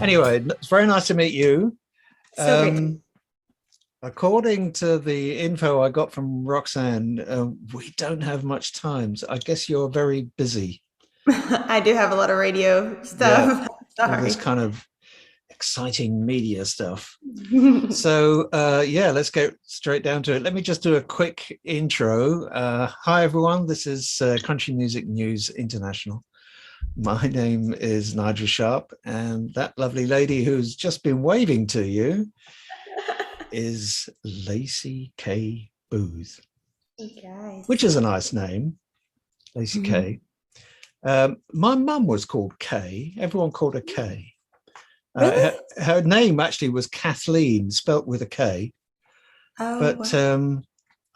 Anyway, it's very nice to meet you. So great. According to the info I got from Roxanne, we don't have much time. So I guess you're very busy. I do have a lot of radio Yeah, stuff. all this Sorry. kind of exciting media stuff. So yeah, let's go straight down to it. Let me just do a quick intro. Hi everyone, this is Country Music News International. My name is Nigel Sharpe, and that lovely lady who's just been waving to you is Laci Kaye Booth, Hey guys. which is a nice name, Laci Kaye. My mum was called Kay. Everyone called her Kay. Really? Her name actually was Kathleen, spelt with a K. Oh, But wow.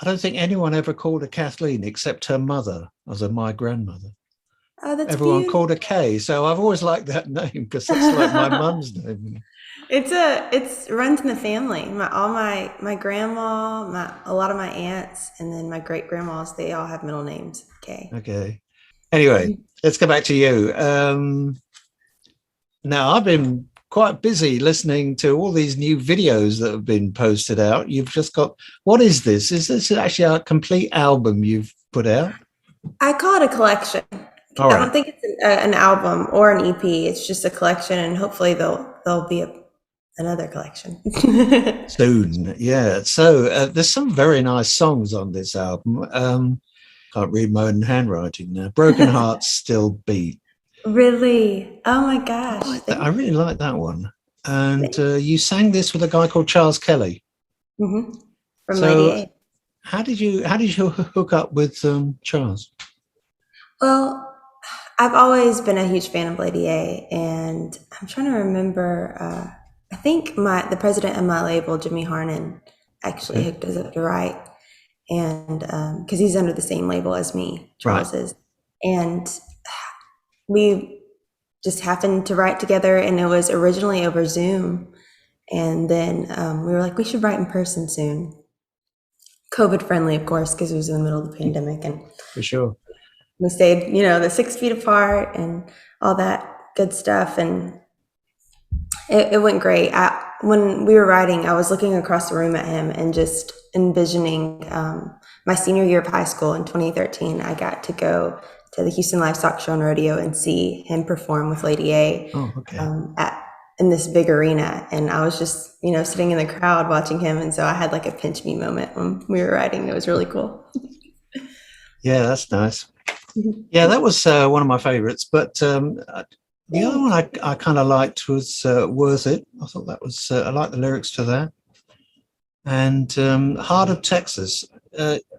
I don't think anyone ever called her Kathleen except her mother, my grandmother. Oh, that's Everyone called her beautiful. Kay. So I've always liked that name because that's like my mum's name. It's runs in the family. My grandma, a lot of my aunts, and then my great grandmas. They all have middle names. Okay. Okay. Anyway, let's go back to you. Now, I've been quite busy listening to all these new videos that have been posted out. You've just got, what is this? Is this actually a complete album you've put out? I call it a collection. All I right. don't think it's an album or an EP. It's just a collection, and hopefully there'll be another collection. Soon. Yeah. So there's some very nice songs on this album. Can't read my own handwriting now. Broken Hearts Still Beat. Really? Oh my gosh! I Thank really you. like that one. And you sang this with a guy called Charles Kelly. Hmm. From Lady So A. how did you hook up with Charles? Well, I've always been a huge fan of Lady A, and I'm trying to remember. I think the president of my label, Jimmy Harnen, actually Okay. hooked us up to write, and because he's under the same label as me, Right. Charles is, and we just happened to write together, and it was originally over Zoom, and then we were like, we should write in person soon. COVID friendly, of course, because it was in the middle of the pandemic, and For sure. we stayed, the 6 feet apart and all that good stuff. And it went great. When we were writing, I was looking across the room at him and just envisioning my senior year of high school in 2013. I got to go to the Houston Livestock Show and Rodeo and see him perform with Lady A Oh, okay. in this big arena. And I was just, sitting in the crowd watching him. And so I had like a pinch me moment when we were writing. It was really cool. Yeah, that's nice. Yeah, that was one of my favorites. But the other one I kind of liked was Worth It. I thought that was, I liked the lyrics to that. And Heart of Texas.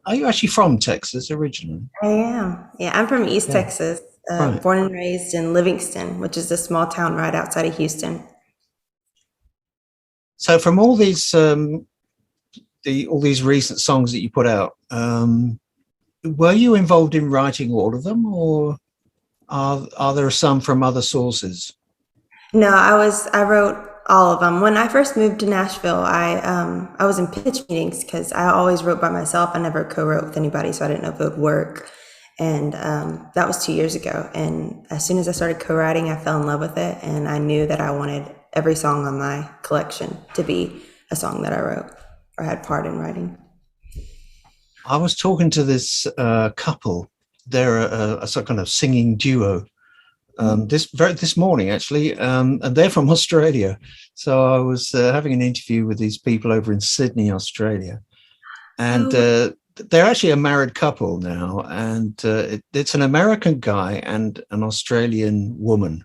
Are you actually from Texas originally? I am. Yeah, I'm from East Yeah. Texas, Right. born and raised in Livingston, which is a small town right outside of Houston. So from all these all these recent songs that you put out, were you involved in writing all of them, or are there some from other sources? No, I wrote all of them. When I first moved to Nashville, I was in pitch meetings because I always wrote by myself. I never co-wrote with anybody, so I didn't know if it would work. And that was 2 years ago. And as soon as I started co-writing, I fell in love with it, and I knew that I wanted every song on my collection to be a song that I wrote or had part in writing. I was talking to this couple. They're a sort of kind of singing duo. This morning actually, and they're from Australia. So I was having an interview with these people over in Sydney, Australia, and Oh, they're actually a married couple now, and it's an American guy and an Australian woman,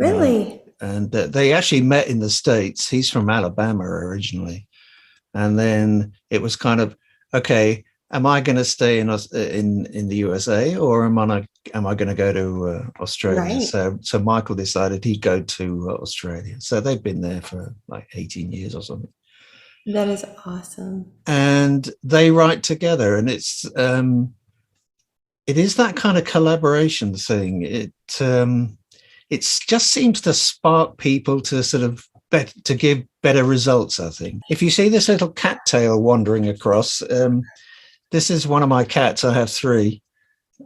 uh, really? and they actually met in the States. He's from Alabama originally, and then it was kind of, okay, am I going to stay in the USA, or am I going to go to Australia? Right. So Michael decided he'd go to Australia. So they've been there for like 18 years or something, That is awesome. and they write together, and it is that kind of collaboration thing. It just seems to spark people to sort of to give better results, I think. If you see this little cattail wandering across, this is one of my cats. I have three.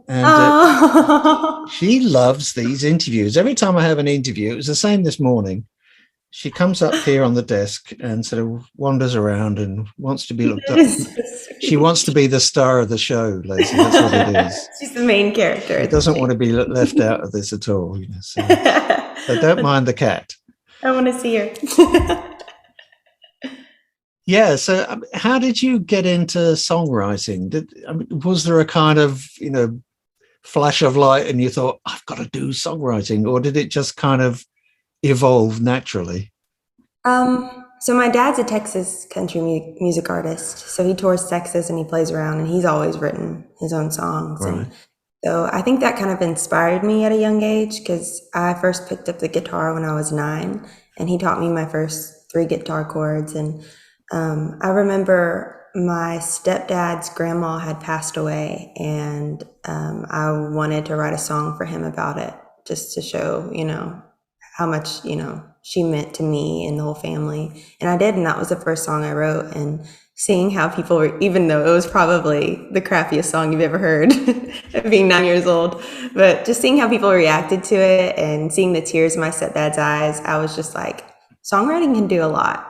And Oh, she loves these interviews. Every time I have an interview, it was the same this morning. She comes up here on the desk and sort of wanders around and wants to be looked That up. is so She sweet. wants to be the star of the show, Laci. That's what it is. She's the main character, She isn't doesn't she? want to be left out of this at all. You know, so don't mind the cat. I want to see her. Yeah. So, how did you get into songwriting? Was there a kind of flash of light, and you thought, "I've got to do songwriting," or did it just kind of evolve naturally? So my dad's a Texas country music artist. So he tours Texas and he plays around and he's always written his own songs. Right. And so I think that kind of inspired me at a young age because I first picked up the guitar when I was 9 and he taught me my first 3 guitar chords. And I remember my stepdad's grandma had passed away and I wanted to write a song for him about it just to show, how much, she meant to me and the whole family. And I did, and that was the first song I wrote. And seeing how people were, even though it was probably the crappiest song you've ever heard, being 9 years old, but just seeing how people reacted to it and seeing the tears in my stepdad's eyes, I was just like, songwriting can do a lot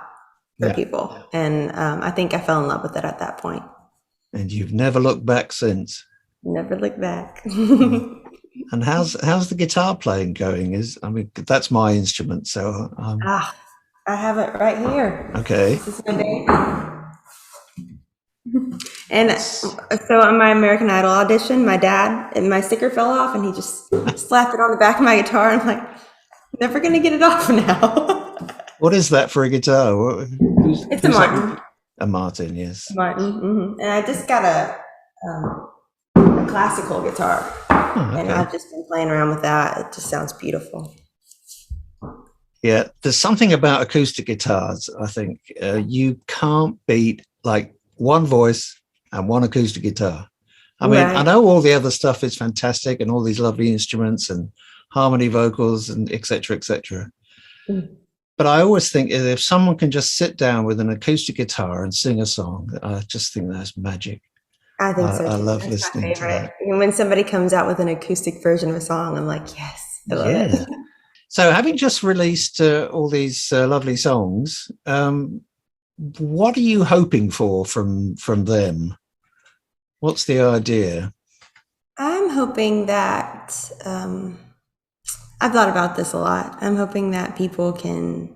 for people. And I think I fell in love with it at that point. And you've never looked back since. Never looked back. And how's the guitar playing going? That's my instrument, so I have it right here. Okay. This is my day. And so on my American Idol audition, my dad and my sticker fell off, and he just slapped it on the back of my guitar. And I'm like, never gonna get it off now. What is that for a guitar? It's a Martin. A Martin, yes. Martin, mm-hmm. And I just got a classical guitar. Oh, okay. And I've just been playing around with that. It just sounds beautiful. Yeah, there's something about acoustic guitars. I think you can't beat like one voice and one acoustic guitar. I mean, right. I know all the other stuff is fantastic and all these lovely instruments and harmony vocals and et cetera, et cetera. Mm. But I always think if someone can just sit down with an acoustic guitar and sing a song, I just think that's magic. I think so. I love listening to that. And when somebody comes out with an acoustic version of a song, I'm like, yes, I love it. So having just released all these lovely songs, what are you hoping for from them? What's the idea? I'm hoping that, I've thought about this a lot. I'm hoping that people can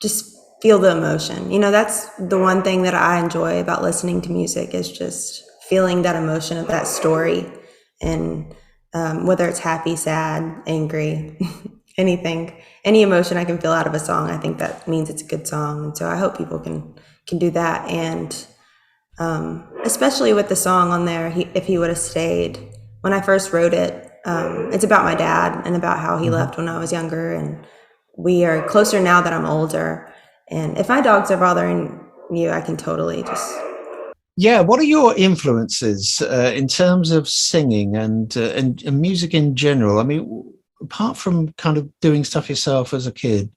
just feel the emotion. That's the one thing that I enjoy about listening to music is just feeling that emotion of that story. And whether it's happy, sad, angry, anything, any emotion I can feel out of a song, I think that means it's a good song. And so I hope people can do that. And especially with the song on there, if he would have stayed, when I first wrote it, it's about my dad and about how he left when I was younger. And we are closer now that I'm older. And if my dogs are bothering you, I can totally just... Yeah, what are your influences in terms of singing and music in general? I mean, apart from kind of doing stuff yourself as a kid,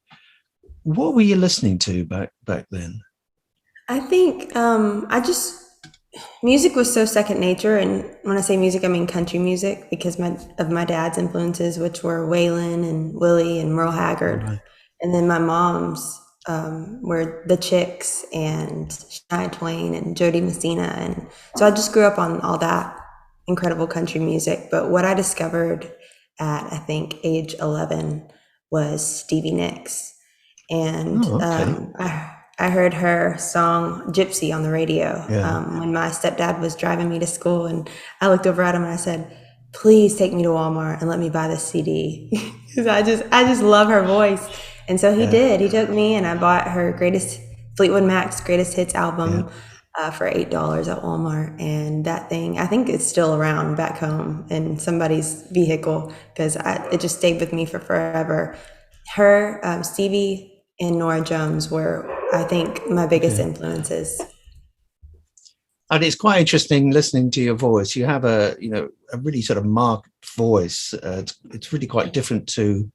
what were you listening to back then? I think music was so second nature. And when I say music, I mean country music because of my dad's influences, which were Waylon and Willie and Merle Haggard. Right. And then my mom's were the Chicks and Shania Twain and Jody Messina. And so I just grew up on all that incredible country music. But what I discovered at, I think, age 11 was Stevie Nicks. And I heard her song Gypsy on the radio when my stepdad was driving me to school. And I looked over at him and I said, please take me to Walmart and let me buy this CD. Because I just love her voice. And so he did. He took me and I bought her Fleetwood Mac's Greatest Hits album for $8 at Walmart. And that thing, I think it's still around back home in somebody's vehicle because it just stayed with me for forever. Her, Stevie and Norah Jones were, I think, my biggest influences. And it's quite interesting listening to your voice. You have a really sort of marked voice. It's really quite different to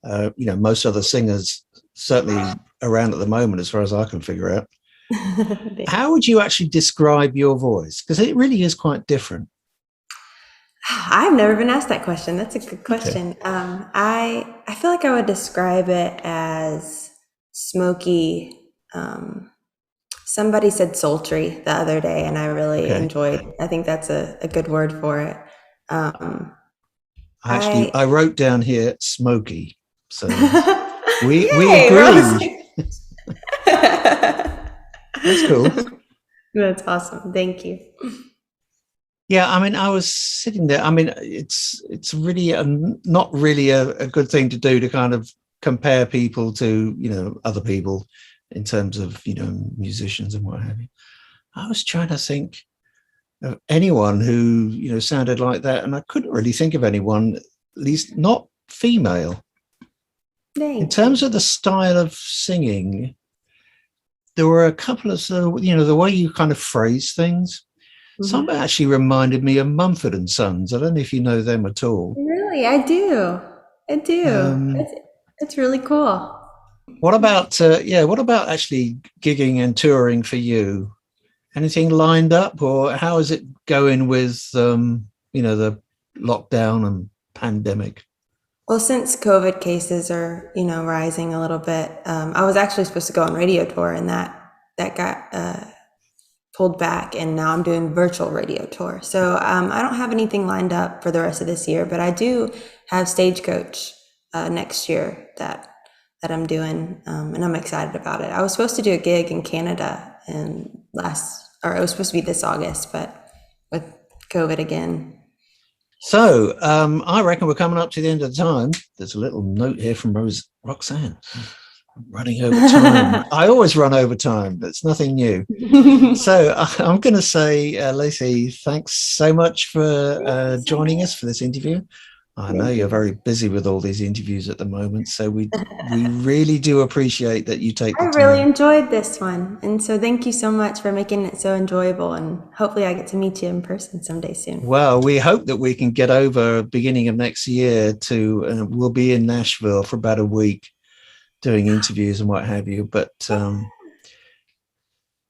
most other singers, certainly around at the moment, as far as I can figure out. How would you actually describe your voice? Because it really is quite different. I've never been asked that question. That's a good question. Okay. I feel like I would describe it as smoky. Somebody said sultry the other day, and I really enjoyed. I think that's a good word for it. I wrote down here smoky, so we Yay, agree. That's cool. That's awesome. Thank you. Yeah, I mean, I was sitting there. I mean, it's really not really a good thing to do, to kind of compare people to, you know, other people in terms of, you know, musicians and what have you. I was trying to think of anyone who, you know, sounded like that, and I couldn't really think of anyone, at least not female. In terms of the style of singing, there were a couple of, you know, the way you kind of phrase things. Some actually reminded me of Mumford and Sons. I don't know if you know them at all. Really, I do. It's really cool. What about what about actually gigging and touring for you? Anything lined up, or how is it going with you know, the lockdown and pandemic? Well, since COVID cases are, you know, rising a little bit, I was actually supposed to go on radio tour, and that got pulled back, and now I'm doing virtual radio tour. So I don't have anything lined up for the rest of this year, but I do have Stagecoach next year that I'm doing, and I'm excited about it. I was supposed to do a gig in Canada it was supposed to be this August, but with COVID again. So I reckon we're coming up to the end of the time. There's a little note here from Roxanne. Running over time. I always run over time, but it's nothing new. So I'm going to say, Laci, thanks so much for joining us for this interview. I know you're very busy with all these interviews at the moment, so we really do appreciate that you take the time. I really enjoyed this one, and so thank you so much for making it so enjoyable, and hopefully I get to meet you in person someday soon. Well, we hope that we can get over beginning of next year to, we'll be in Nashville for about a week doing interviews and what have you, but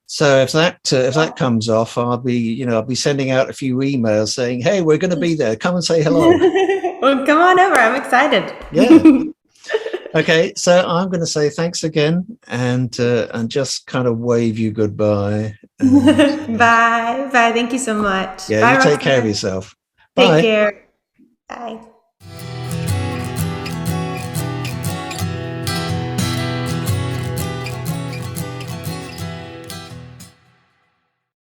so if that comes off, I'll be sending out a few emails saying, hey, we're going to be there, come and say hello. Well, come on over, I'm excited. Yeah. Okay, so I'm going to say thanks again, and just kind of wave you goodbye. Bye thank you so much. Yeah, bye, you take Roxanne. care of yourself. Take Bye. care. Bye.